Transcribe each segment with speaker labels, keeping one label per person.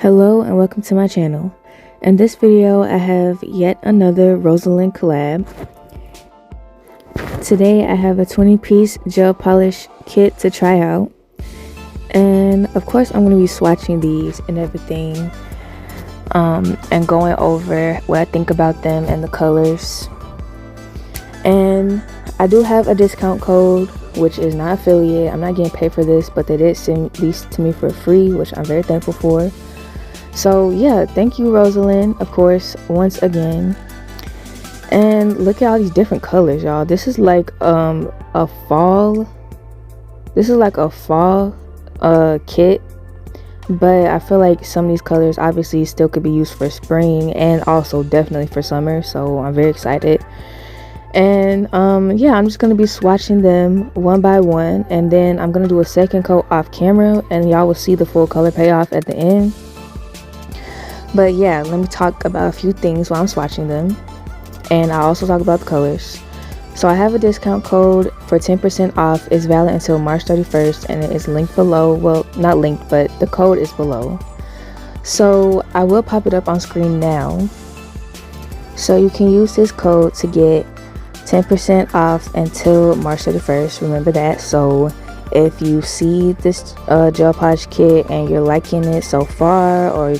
Speaker 1: Hello and welcome to my channel. In this video I have yet another Rosalind collab. Today I have a 20-piece gel polish kit to try out, and of course I'm going to be swatching these and everything and going over what I think about them and the colors. And I do have a discount code, which is not affiliate. I'm not getting paid for this, but they did send these to me for free, which I'm very thankful for. So yeah, thank you Rosalind, of course, once again. And look at all these different colors, y'all. This is like a fall kit, but I feel like some of these colors obviously still could be used for spring and also definitely for summer, so I'm very excited. And yeah, I'm just gonna be swatching them one by one, and then I'm gonna do a second coat off camera and y'all will see the full color payoff at the end. But yeah, let me talk about a few things while I'm swatching them, and I'll also talk about the colors. So I have a discount code for 10% off. It's valid until March 31st, and it is linked below. Well, not linked, but the code is below. So I will pop it up on screen now. So you can use this code to get 10% off until March 31st. Remember that. So if you see this gel polish kit and you're liking it so far, or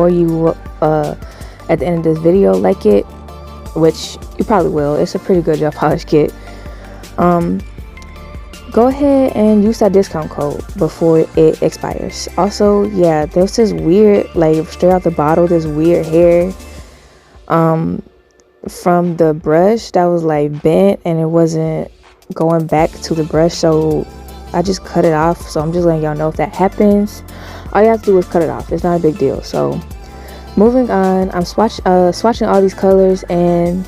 Speaker 1: you at the end of this video like it, which you probably will, it's a pretty good gel polish kit, go ahead and use that discount code before it expires. Also, yeah, there's this weird, like straight out the bottle, this weird hair from the brush that was like bent and it wasn't going back to the brush, so I just cut it off. So I'm just letting y'all know if that happens, all you have to do is cut it off. It's not a big deal. So moving on, I'm swatching all these colors, and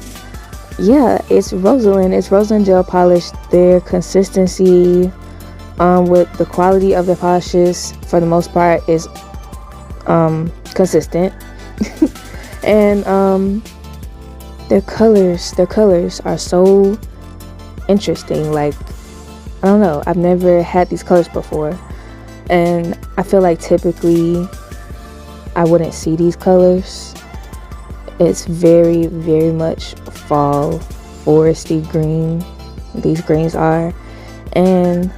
Speaker 1: yeah, it's Rosalind gel polish. Their consistency with the quality of the polishes for the most part is consistent. And their colors are so interesting. Like, I don't know, I've never had these colors before, and I feel like typically I wouldn't see these colors. It's very, very much fall, foresty green, these greens are, and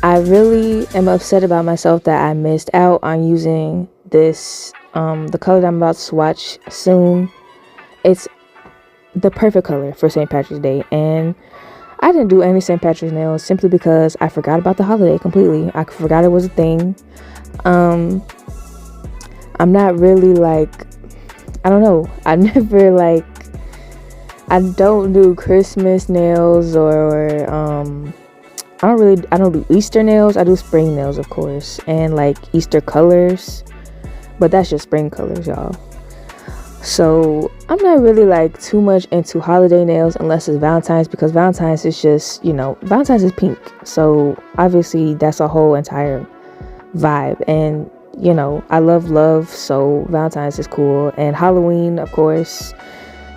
Speaker 1: I really am upset about myself that I missed out on using this, the color that I'm about to swatch soon. It's the perfect color for St. Patrick's Day, and I didn't do any St. Patrick's nails simply because I forgot about the holiday completely. I forgot it was a thing. I'm not really like, I don't know, I don't do Christmas nails, or I don't do Easter nails. I do spring nails, of course, and like Easter colors, but that's just spring colors, y'all. So I'm not really like too much into holiday nails unless it's Valentine's, because Valentine's is just, you know, Valentine's is pink, so obviously that's a whole entire vibe, and you know, I love, so Valentine's is cool, and Halloween, of course.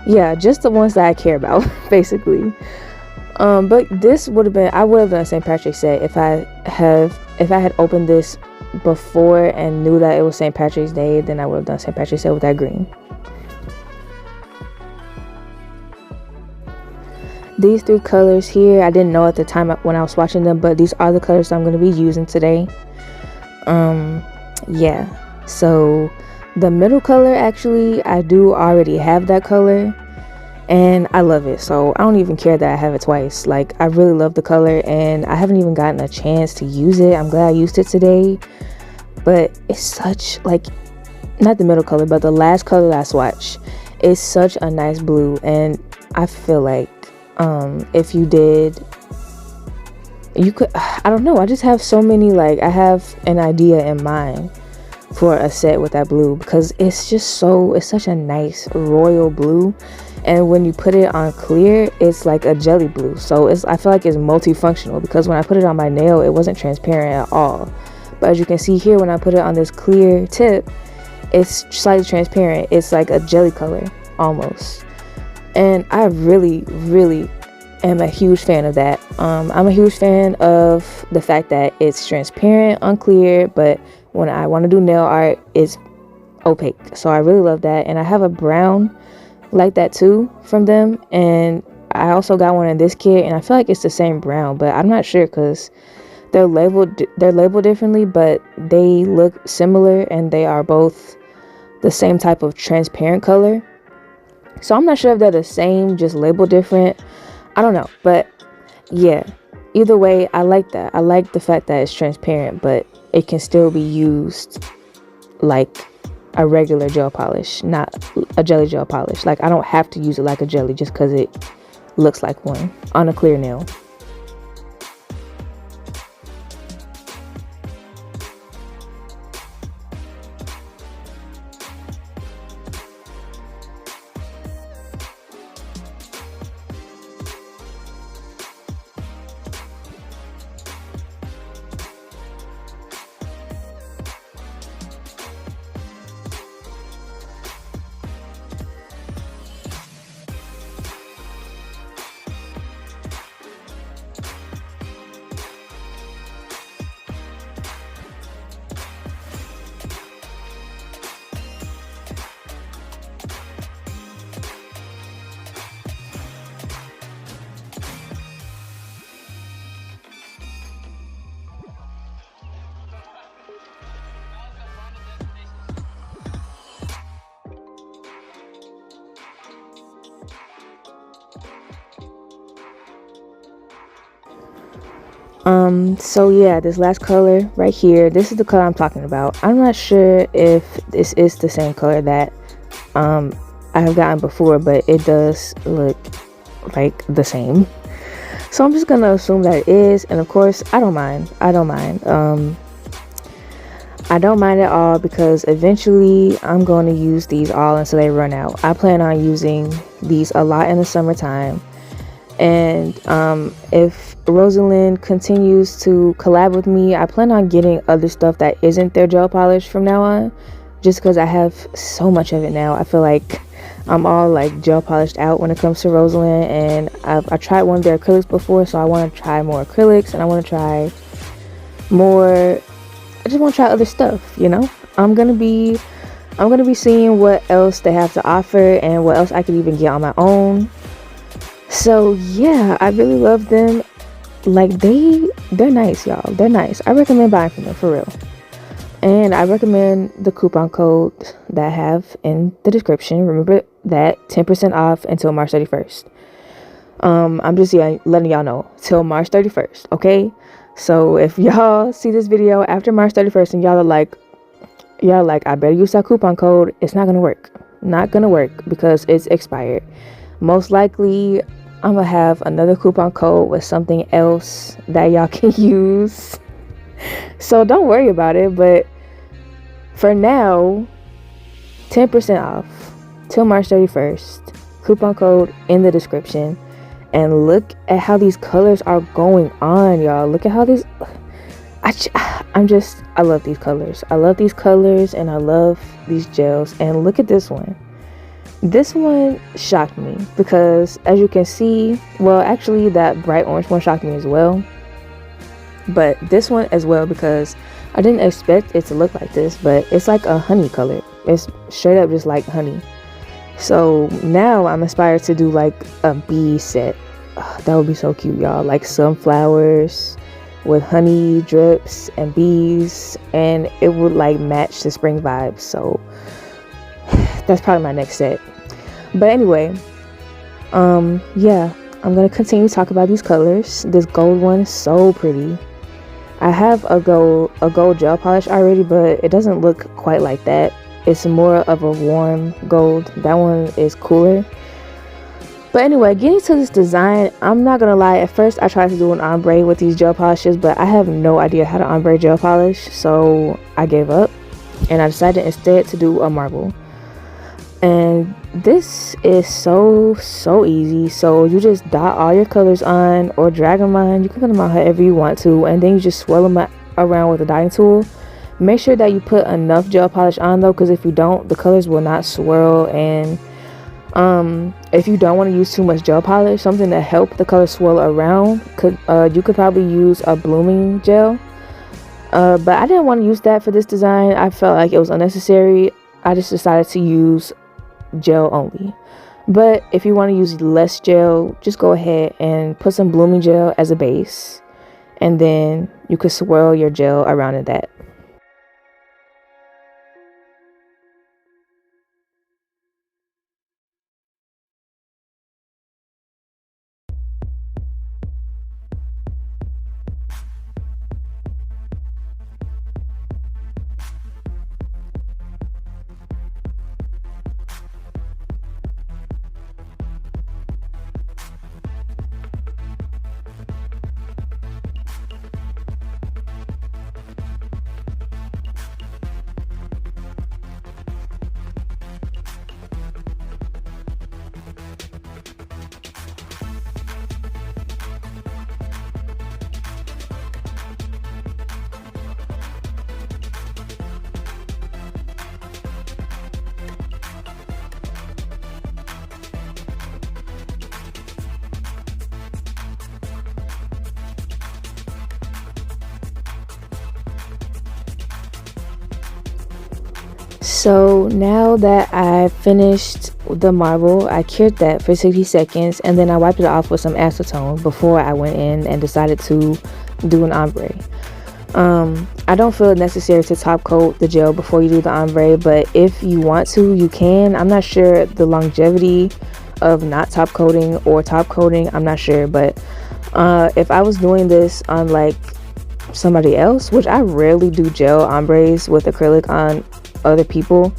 Speaker 1: Yeah, just the ones that I care about basically. But this would have been, I would have done a St. Patrick's set if I had opened this before and knew that it was St. Patrick's Day. Then I would have done St. Patrick's set with that green. These three colors here, I didn't know at the time when I was watching them, but these are the colors I'm going to be using today. Yeah, so the middle color, actually I do already have that color and I love it, so I don't even care that I have it twice. Like, I really love the color and I haven't even gotten a chance to use it. I'm glad I used it today, but it's such, like, not the middle color, but the last color that I swatched is such a nice blue, and I feel like if you did, you could, I don't know, I just have so many, like, I have an idea in mind for a set with that blue, because it's just so, it's such a nice royal blue, and when you put it on clear, it's like a jelly blue, so it's, I feel like it's multifunctional, because when I put it on my nail, it wasn't transparent at all, but as you can see here, when I put it on this clear tip, it's slightly transparent. It's like a jelly color almost, and I really am a huge fan of that. I'm a huge fan of the fact that it's transparent on clear, but when I want to do nail art, it's opaque. So I really love that. And I have a brown like that too from them, and I also got one in this kit, and I feel like it's the same brown, but I'm not sure because they're labeled differently, but they look similar, and they are both the same type of transparent color. So I'm not sure if they're the same, just labeled different. I don't know, but yeah, either way, I like that. I like the fact that it's transparent, but it can still be used like a regular gel polish, not a jelly gel polish. Like, I don't have to use it like a jelly just because it looks like one on a clear nail. So yeah, this last color right here, this is the color I'm talking about. I'm not sure if this is the same color that I have gotten before, but it does look like the same. So I'm just gonna assume that it is, and of course I don't mind. I don't mind at all, because eventually I'm going to use these all until they run out. I plan on using these a lot in the summertime. And if Rosalind continues to collab with me, I plan on getting other stuff that isn't their gel polish from now on, just because I have so much of it now. I feel like I'm all like gel polished out when it comes to Rosalind, and I tried one of their acrylics before, so I want to try more acrylics, and I want to try more. I just want to try other stuff, you know. I'm gonna be seeing what else they have to offer and what else I could even get on my own. So yeah, I really love them. Like, they're nice, y'all. They're nice. I recommend buying from them, for real. And I recommend the coupon code that I have in the description. Remember that 10% off until March 31st. I'm just letting y'all know, till March 31st, okay? So if y'all see this video after March 31st and y'all are like, I better use that coupon code, it's not gonna work. Not gonna work, because it's expired. Most likely I'm gonna have another coupon code with something else that y'all can use. So don't worry about it, but for now, 10% off till March 31st. Coupon code in the description. And look at how these colors are going on, y'all. Look at how these... I love these colors. I love these colors, and I love these gels. And look at this one. This one shocked me because, as you can see, well, actually that bright orange one shocked me as well. But this one as well, because I didn't expect it to look like this, but it's like a honey color. It's straight up just like honey. So now I'm inspired to do like a bee set. That would be so cute, y'all. Like sunflowers with honey drips and bees, and it would like match the spring vibes. So that's probably my next set. But anyway, yeah, I'm gonna continue to talk about these colors. This gold one is so pretty. I have a gold gel polish already, but it doesn't look quite like that. It's more of a warm gold. That one is cooler. But anyway, getting to this design, I'm not gonna lie, at first I tried to do an ombre with these gel polishes, but I have no idea how to ombre gel polish, so I gave up and I decided instead to do a marble. And this is so easy. So you just dot all your colors on, or drag them on. You can put them on however you want to, and then you just swirl them around with a dotting tool. Make sure that you put enough gel polish on though, because if you don't, the colors will not swirl. And if you don't want to use too much gel polish, something to help the color swirl around, you could probably use a blooming gel. But I didn't want to use that for this design. I felt like it was unnecessary. I just decided to use gel only. But if you want to use less gel, just go ahead and put some blooming gel as a base, and then you could swirl your gel around in that. So now that I finished the marble, I cured that for 60 seconds and then I wiped it off with some acetone before I went in and decided to do an ombre. I don't feel it necessary to top coat the gel before you do the ombre, but if you want to, you can. I'm not sure the longevity of not top coating or top coating, I'm not sure, but if I was doing this on like somebody else, which I rarely do gel ombres with acrylic on other people,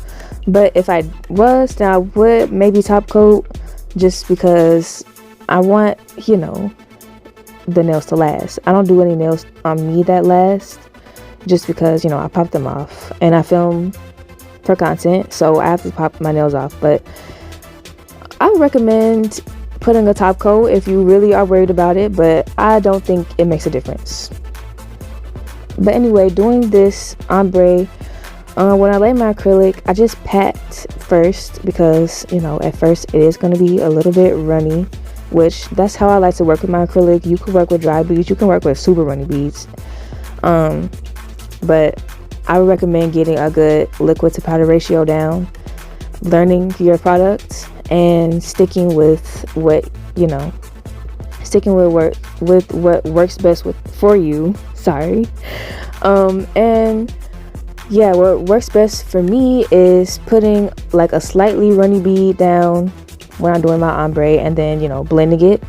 Speaker 1: but if I was, then I would maybe top coat, just because I want, you know, the nails to last. I don't do any nails on me that last, just because, you know, I pop them off and I film for content, so I have to pop my nails off. But I would recommend putting a top coat if you really are worried about it, but I don't think it makes a difference. But anyway, doing this ombre, when I lay my acrylic, I just pat first, because, you know, at first it is going to be a little bit runny, which that's how I like to work with my acrylic. You can work with dry beads, you can work with super runny beads, but I would recommend getting a good liquid to powder ratio down, learning your product, and sticking with what, you know, sticking with what works best for you. Sorry. And yeah, what works best for me is putting like a slightly runny bead down when I'm doing my ombre, and then, you know, blending it,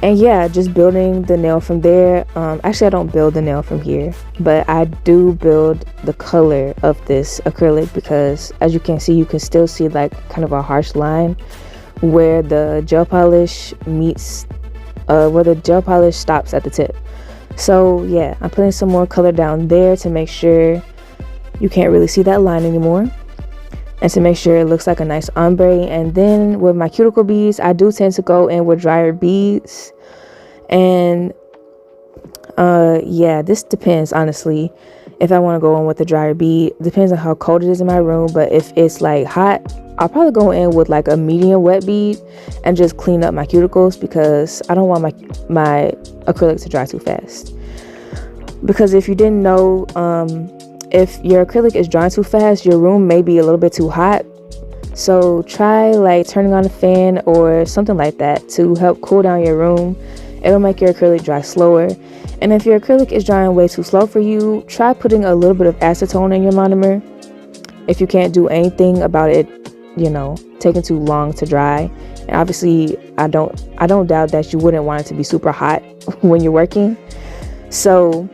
Speaker 1: and yeah, just building the nail from there. Actually, I don't build the nail from here, but I do build the color of this acrylic, because as you can see, you can still see like kind of a harsh line where the gel polish meets, where the gel polish stops at the tip. So yeah, I'm putting some more color down there to make sure you can't really see that line anymore, and to make sure it looks like a nice ombre. And then with my cuticle beads, I do tend to go in with drier beads, and yeah, this depends, honestly, if I want to go in with a drier bead. Depends on how cold it is in my room, but if it's like hot, I'll probably go in with like a medium wet bead and just clean up my cuticles, because I don't want my acrylic to dry too fast. Because if you didn't know, if your acrylic is drying too fast, your room may be a little bit too hot. So try like turning on a fan or something like that to help cool down your room. It'll make your acrylic dry slower. And if your acrylic is drying way too slow for you, try putting a little bit of acetone in your monomer. If you can't do anything about it, you know, taking too long to dry. And obviously, I don't doubt that you wouldn't want it to be super hot when you're working. So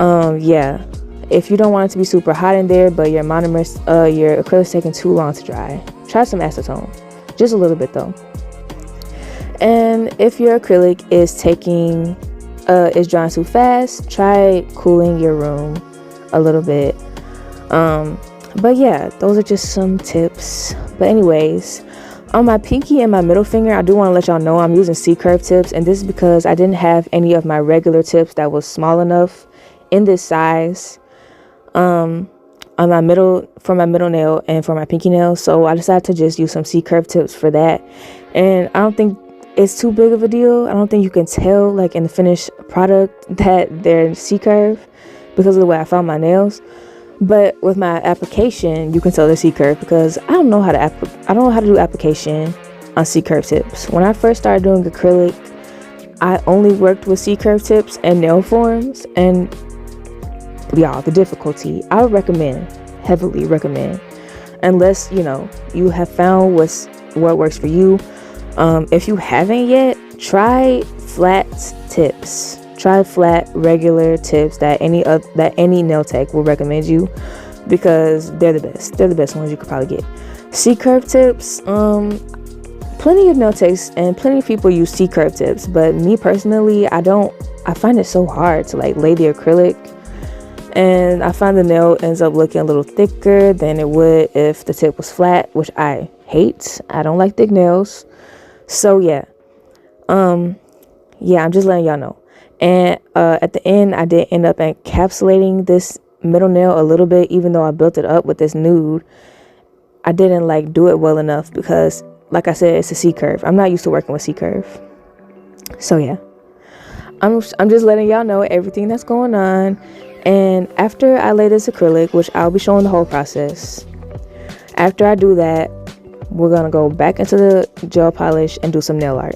Speaker 1: yeah, if you don't want it to be super hot in there, but your monomers, your acrylic's taking too long to dry, try some acetone, just a little bit though. And if your acrylic is drying too fast, try cooling your room a little bit. But yeah, those are just some tips. But anyways, on my pinky and my middle finger, I do want to let y'all know I'm using C-curve tips, and this is because I didn't have any of my regular tips that was small enough in this size on my middle, for my middle nail and for my pinky nail. So I decided to just use some C-curve tips for that, and I don't think it's too big of a deal. I don't think you can tell like in the finished product that they're C-curve because of the way I found my nails. But with my application, you can tell the C-curve because I don't know how to do application on C-curve tips. When I first started doing acrylic, I only worked with C-curve tips and nail forms, and y'all, the difficulty, I would recommend, heavily recommend, unless you have found what works for you. If you haven't yet, try flat tips. Try flat regular tips that any nail tech will recommend you, because they're the best ones you could probably get. C-curve tips, plenty of nail techs and plenty of people use C-curve tips, but me personally, I find it so hard to like lay the acrylic, and I find the nail ends up looking a little thicker than it would if the tip was flat, which I hate. I don't like thick nails. So yeah, I'm just letting y'all know. And at the end, I did end up encapsulating this middle nail a little bit, even though I built it up with this nude. I didn't like do it well enough because, like I said, it's a C-curve. I'm not used to working with C-curve. So yeah, I'm just letting y'all know everything that's going on. And after I lay this acrylic, which I'll be showing the whole process, after I do that, we're gonna go back into the gel polish and do some nail art.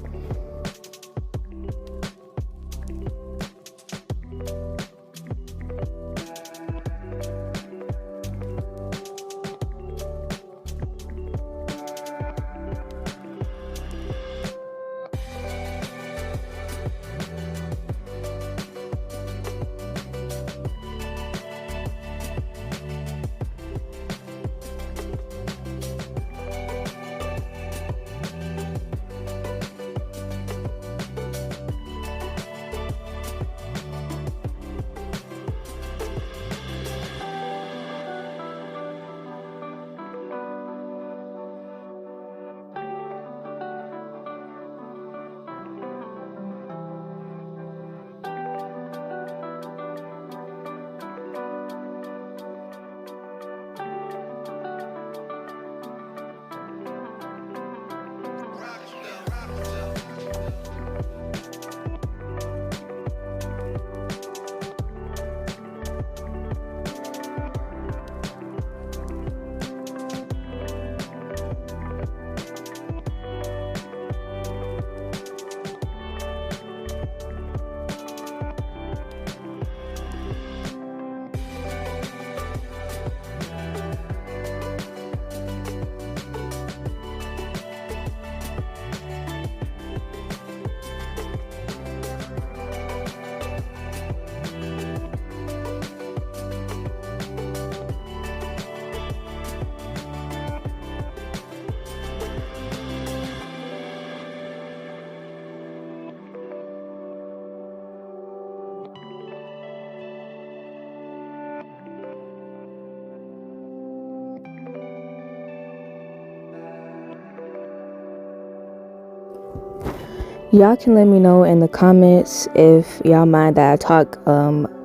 Speaker 1: Y'all can let me know in the comments if y'all mind that I talk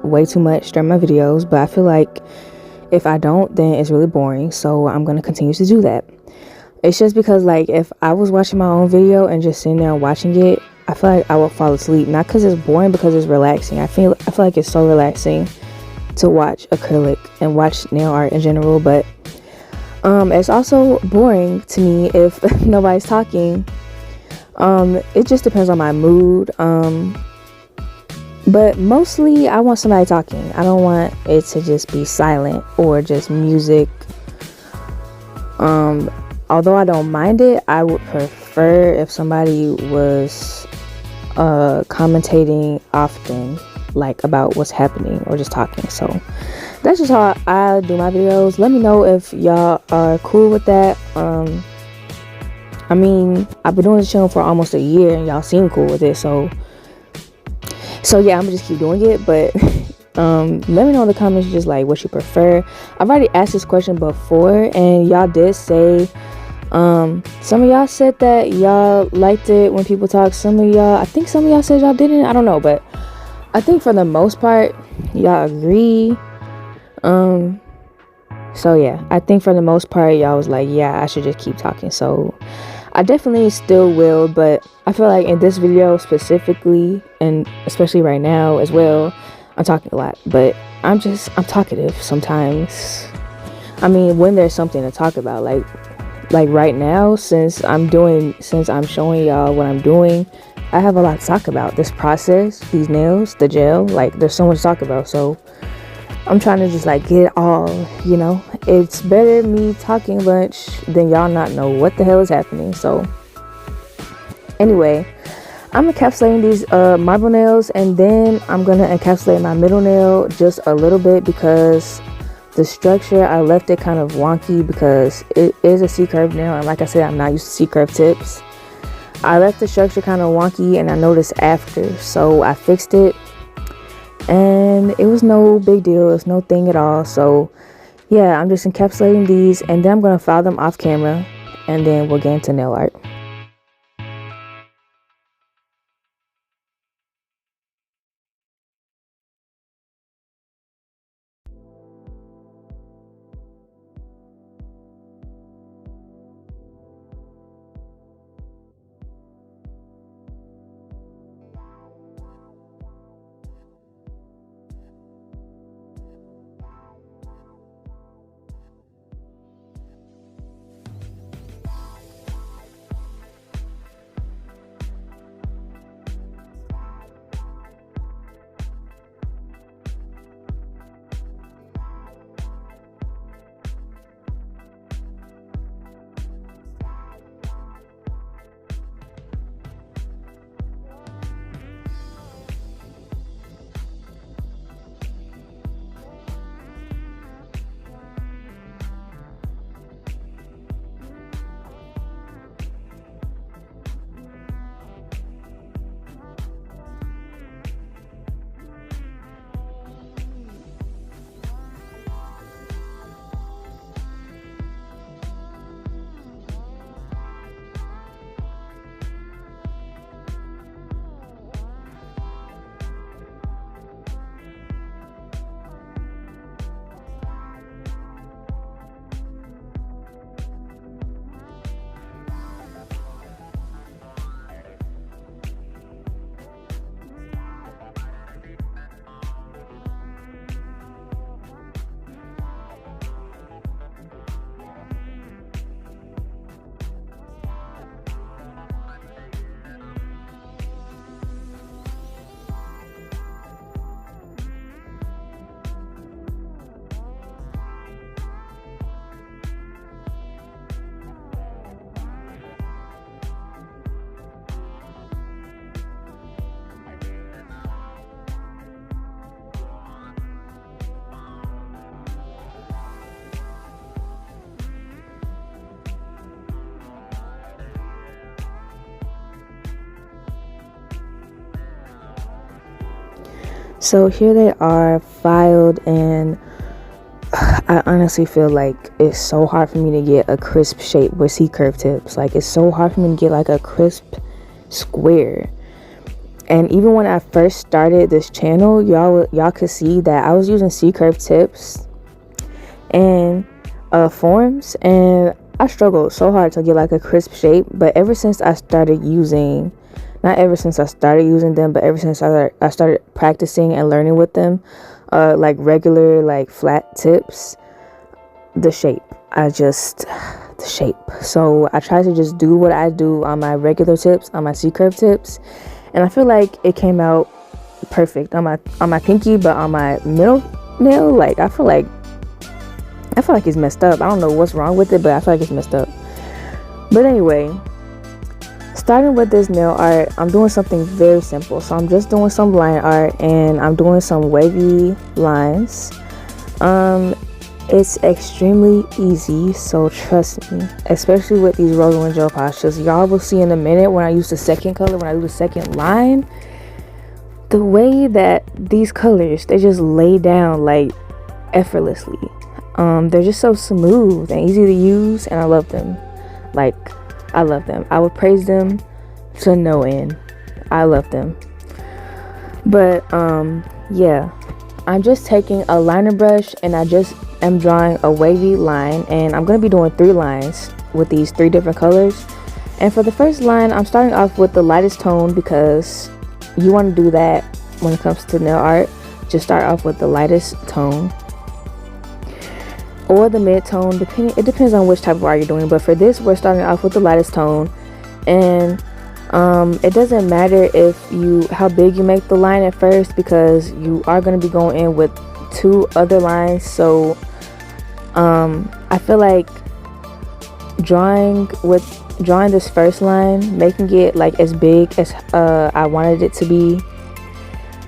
Speaker 1: way too much during my videos, but I feel like if I don't, then it's really boring, so I'm going to continue to do that. It's just because, like, if I was watching my own video and just sitting there and watching it, I feel like I would fall asleep. Not because it's boring, because it's relaxing. I feel like it's so relaxing to watch acrylic and watch nail art in general, but it's also boring to me if nobody's talking. It just depends on my mood, but mostly I want somebody talking. I don't want it to just be silent or just music. Although I don't mind it, I would prefer if somebody was commentating often, like about what's happening, or just talking. So that's just how I do my videos. Let me know if y'all are cool with that. I mean, I've been doing this channel for almost a year and y'all seem cool with it, so yeah, I'm gonna just keep doing it. But let me know in the comments just like what you prefer. I've already asked this question before and y'all did say, some of y'all said that y'all liked it when people talk. I think some of y'all said y'all didn't. I don't know, but I think for the most part y'all agree. So yeah, I think for the most part y'all was like, yeah, I should just keep talking. So I definitely still will, but I feel like in this video specifically, and especially right now as well, I'm talking a lot, but I'm talkative sometimes. I mean, when there's something to talk about, like right now, since I'm showing y'all what I'm doing, I have a lot to talk about. This process, these nails, the gel, like there's so much to talk about. So I'm trying to just like get it all, you know. It's better me talking much than y'all not know what the hell is happening. So anyway, I'm encapsulating these marble nails, and then I'm gonna encapsulate my middle nail just a little bit because the structure, I left it kind of wonky because it is a C-curve nail, and like I said, I'm not used to C-curve tips. I left the structure kind of wonky, and I noticed after, so I fixed it, and it was no big deal. It was no thing at all. So yeah, I'm just encapsulating these, and then I'm gonna file them off camera, and then we'll get into nail art. So here they are filed, and I honestly feel like it's so hard for me to get a crisp shape with C-curve tips. Like, it's so hard for me to get like a crisp square. And even when I first started this channel, y'all could see that I was using C-curve tips and forms, and I struggled so hard to get like a crisp shape. But ever since I started using, not ever since I started using them, but ever since I started practicing and learning with them, like regular, like flat tips, the shape. The shape. So I try to just do what I do on my regular tips, on my C-curve tips, and I feel like it came out perfect on my pinky, but on my middle nail, like I feel like it's messed up. I don't know what's wrong with it, but I feel like it's messed up. But anyway, starting with this nail art, I'm doing something very simple. So I'm just doing some line art, and I'm doing some wavy lines. It's extremely easy, so trust me, especially with these Rosalind gel postures. Y'all will see in a minute when I use the second color, when I do the second line, the way that these colors, they just lay down like effortlessly. They're just so smooth and easy to use, and I love them. Like, I love them. I would praise them to no end. I love them. But yeah, I'm just taking a liner brush, and I just am drawing a wavy line, and I'm going to be doing 3 lines with these 3 different colors. And for the first line, I'm starting off with the lightest tone because you want to do that when it comes to nail art. just start off with the lightest tone or the mid-tone, depending. It depends on which type of art you're doing, but for this we're starting off with the lightest tone. And it doesn't matter how big you make the line at first, because you are going to be going in with 2 other lines. So I feel like drawing this first line, making it like as big as I wanted it to be,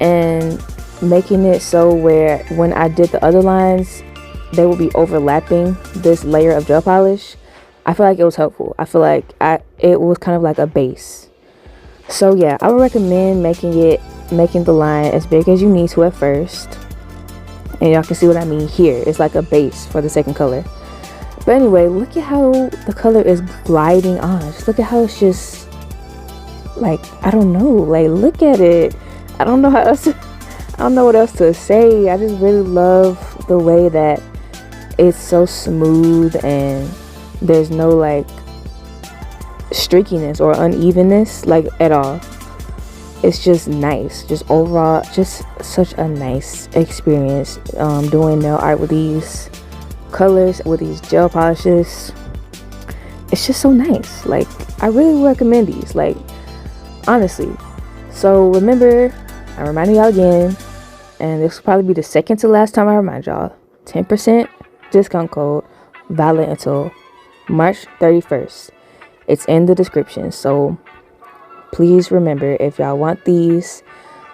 Speaker 1: and making it so where when I did the other lines they will be overlapping this layer of gel polish. I feel like it was helpful. I feel like it was kind of like a base. So yeah, I would recommend making the line as big as you need to at first. And y'all can see what I mean here. It's like a base for the second color. But anyway, look at how the color is gliding on. Just look at how it's just like, I don't know, like look at it. I don't know what else to say. I just really love the way that it's so smooth and there's no like streakiness or unevenness like at all. It's just nice. Just overall, just such a nice experience doing nail art with these colors, with these gel polishes. It's just so nice. Like, I really recommend these, like, honestly. So remember, I'm reminding y'all again, and this will probably be the second to last time I remind y'all, 10% discount code valid until March 31st. It's in the description. So please remember, if y'all want these,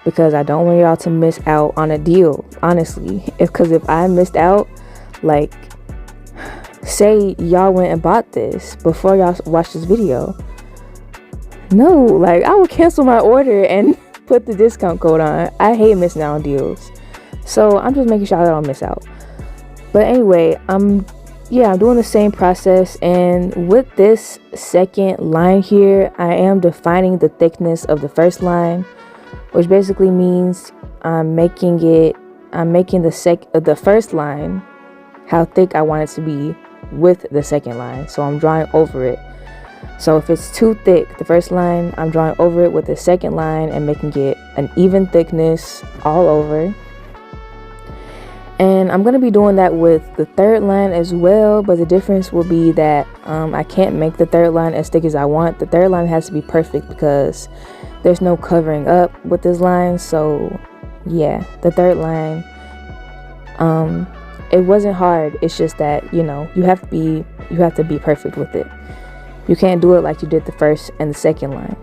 Speaker 1: because I don't want y'all to miss out on a deal, honestly. Because if I missed out, like, say y'all went and bought this before y'all watched this video, no, like, I would cancel my order and put the discount code on. I hate missing out on deals, so I'm just making sure I don't miss out. But anyway, I'm doing the same process, and with this second line here, I am defining the thickness of the first line, which basically means I'm making the first line how thick I want it to be with the second line. So I'm drawing over it. So if it's too thick, the first line, I'm drawing over it with the second line and making it an even thickness all over. And I'm going to be doing that with the third line as well, but the difference will be that I can't make the third line as thick as I want. The third line has to be perfect because there's no covering up with this line. So yeah, the third line, it wasn't hard. It's just that, you know, you have to be perfect with it. You can't do it like you did the first and the second line.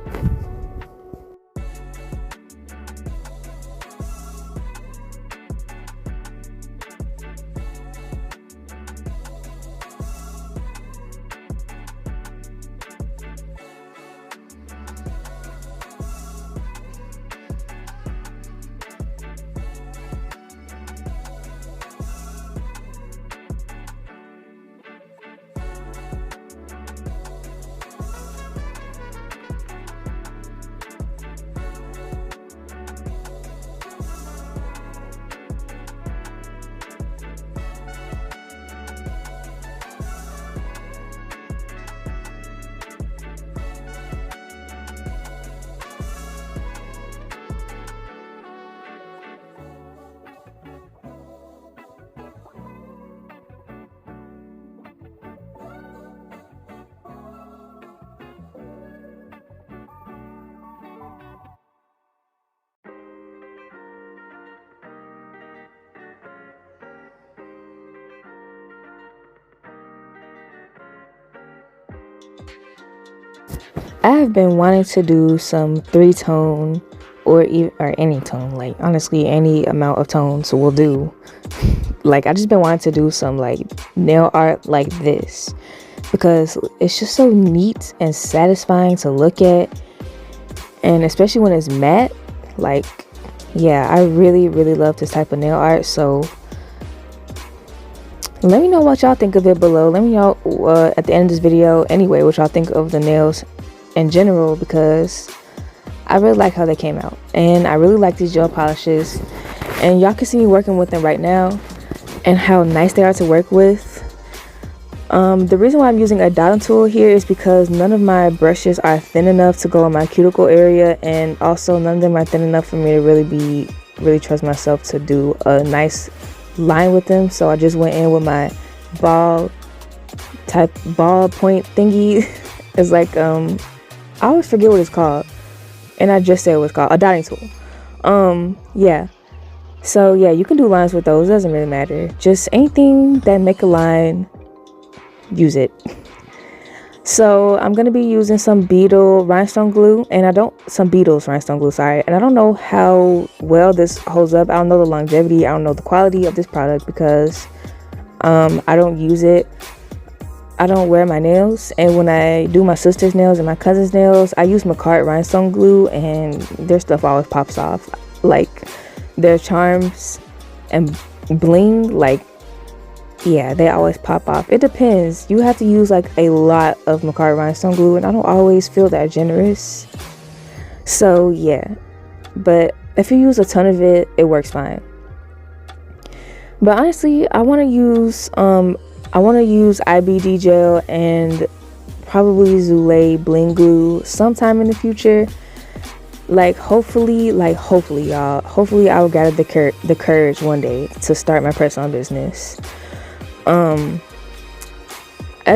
Speaker 1: I have been wanting to do some 3-tone or any tone, like honestly any amount of tones will do. Like, I just been wanting to do some like nail art like this because it's just so neat and satisfying to look at, and especially when it's matte. Like, yeah, I really love this type of nail art. So let me know what y'all think of it below. Let me know at the end of this video anyway what y'all think of the nails in general, because I really like how they came out, and I really like these gel polishes, and y'all can see me working with them right now and how nice they are to work with. The reason why I'm using a dotting tool here is because none of my brushes are thin enough to go in my cuticle area, and also none of them are thin enough for me to really be really trust myself to do a nice line with them, so I just went in with my ball point thingy. It's like I always forget what it's called, and I just said what it's called, a dotting tool. Yeah, so yeah, you can do lines with those. It doesn't really matter, just anything that make a line, use it. So I'm gonna be using some Beetles rhinestone glue, and I don't know how well this holds up. I don't know the longevity, I don't know the quality of this product, because I don't use it. I don't wear my nails, and when I do my sister's nails and my cousin's nails, I use Macart rhinestone glue, and their stuff always pops off. Like their charms and bling, like, yeah, they always pop off. It depends. You have to use like a lot of Macart rhinestone glue, and I don't always feel that generous. So yeah, but if you use a ton of it, it works fine. But honestly, I want to use IBD gel and probably Zulay bling glue sometime in the future. Like hopefully y'all, hopefully I will gather the courage one day to start my press-on business. I'm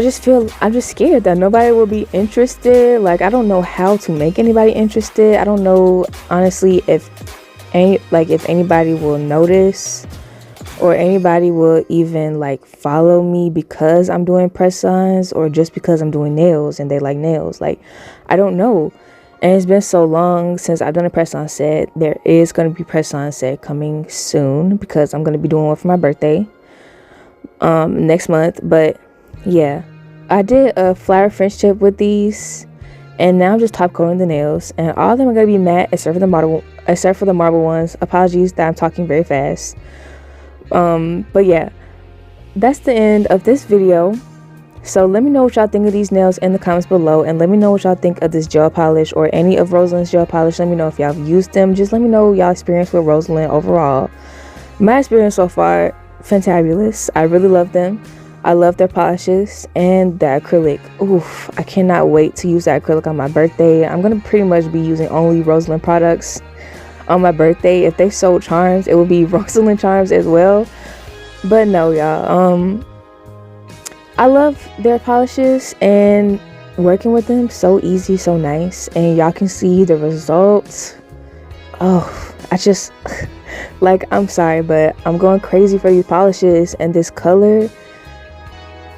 Speaker 1: just scared that nobody will be interested. Like, I don't know how to make anybody interested. I don't know, honestly, if anybody will notice, or anybody will even like follow me because I'm doing press-ons, or just because I'm doing nails and they like nails. Like, I don't know. And it's been so long since I've done a press-on set. There is going to be press-on set coming soon, because I'm going to be doing one for my birthday next month. But yeah, I did a flower French tip with these, and now I'm just top coating the nails, and all of them are going to be matte except for the marble ones. Apologies that I'm talking very fast. But yeah, that's the end of this video. So let me know what y'all think of these nails in the comments below, and let me know what y'all think of this gel polish or any of Rosalind's gel polish. Let me know if y'all have used them. Just let me know y'all experience with Rosalind overall. My experience so far, fantabulous. I really love them. I love their polishes, and the acrylic. Oof, I cannot wait to use that acrylic on my birthday. I'm gonna pretty much be using only Rosalind products on my birthday. If they sold charms, it would be Rosalind charms as well. But no, y'all, I love their polishes, and working with them, so easy, so nice, and y'all can see the results. Oh, I just like, I'm sorry, but I'm going crazy for these polishes and this color.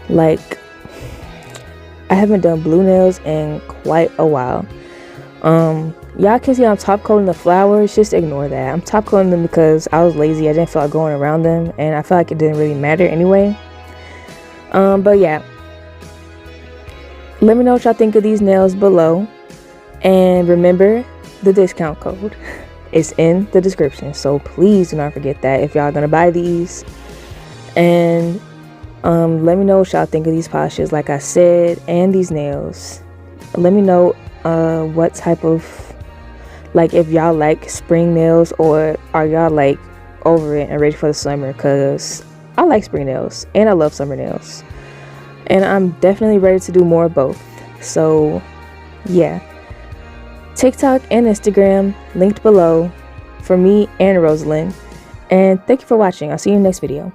Speaker 1: Like, I haven't done blue nails in quite a while. Y'all can see I'm top coating the flowers. Just ignore that. I'm top coating them because I was lazy. I didn't feel like going around them, and I felt like it didn't really matter anyway. But yeah, let me know what y'all think of these nails below, and remember, the discount code is in the description, so please do not forget that if y'all gonna buy these. And let me know what y'all think of these polishes, like I said, and these nails. Let me know what type of, like, if y'all like spring nails, or are y'all like over it and ready for the summer, because I like spring nails and I love summer nails, and I'm definitely ready to do more of both. So yeah, TikTok and Instagram linked below for me and Rosalind. And thank you for watching. I'll see you in the next video.